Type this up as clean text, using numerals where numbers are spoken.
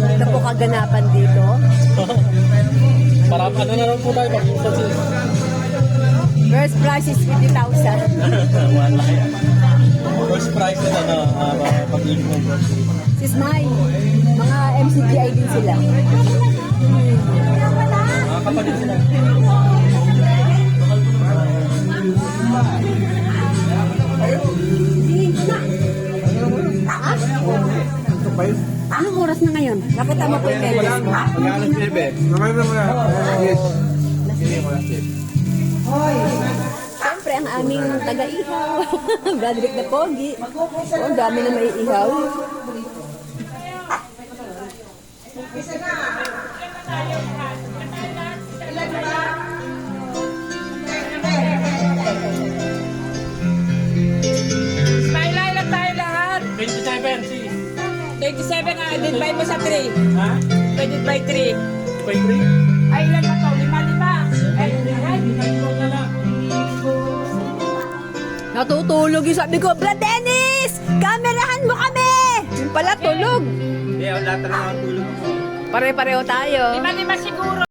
Ito po kaganapan dito. Para ano na lang po tayo, pag-usap siya. First prize is 50,000. Wala yan. First prize na pag-ibig ng grocery. Sis Mai, mga MCGI din sila. Kapatid sila. Anong oras na ngayon? Nakita mo po yung teles mo? Mag-alas bebe. Naman na muna. Yes. Siyempre, ang aming taga-ihaw. Bradrick na pogi. Oh, ang dami na may ihaw. Smile lang tayo lahat. 27, sis. 27 nga, divide mo sa 3. Ha? Divide by 3. By 3? Ay, ilan ba to? 5. Ay, Natutulog yung sabi ko, Brad Dennis! Kamerahan mo kami! Yung pala tulog. Hindi, wala talaga ang tulog mo. Pare-pareho tayo. 5 siguro.